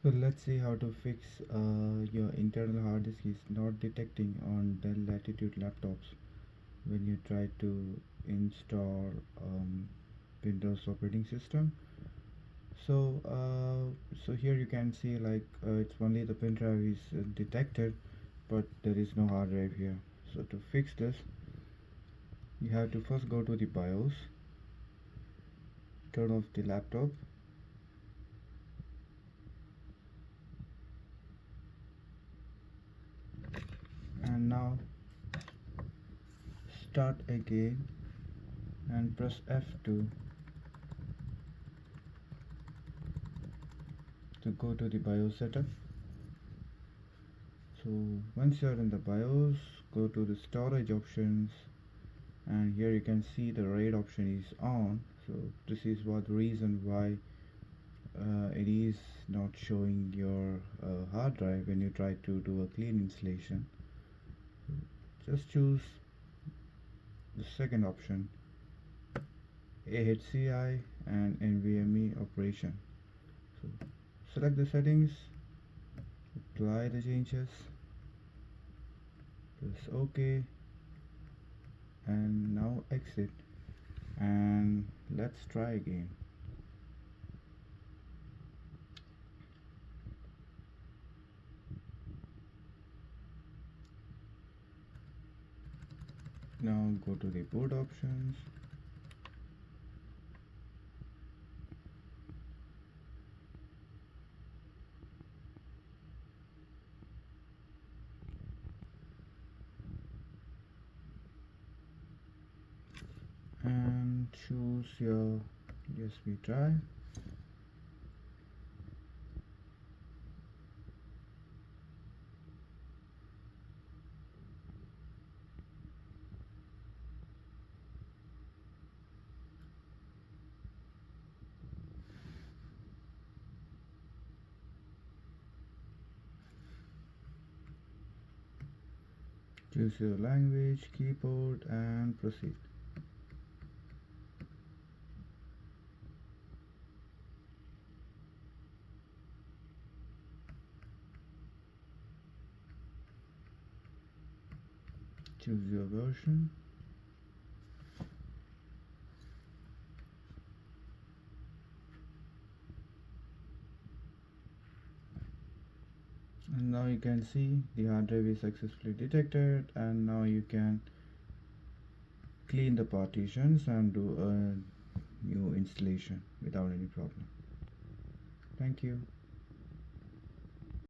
So let's see how to fix your internal hard disk is not detecting on Dell Latitude laptops when you try to install Windows operating system. So here you can see like it's only the pen drive is detected, but there is no hard drive here. So to fix this, you have to first go to the BIOS, turn off the laptop, and now start again and press F2 to go to the BIOS setup. So once you are in the BIOS, go to the storage options, and here you can see the RAID option is on. So this is what the reason why it is not showing your hard drive when you try to do a clean installation. Just choose the second option, AHCI and NVMe operation. So select the settings, apply the changes, press OK, and now exit, and let's try again. Now go to the boot options, and choose your USB drive. Choose your language, keyboard, and proceed. Choose your version. And now you can see the hard drive is successfully detected, and now you can clean the partitions and do a new installation without any problem. Thank you.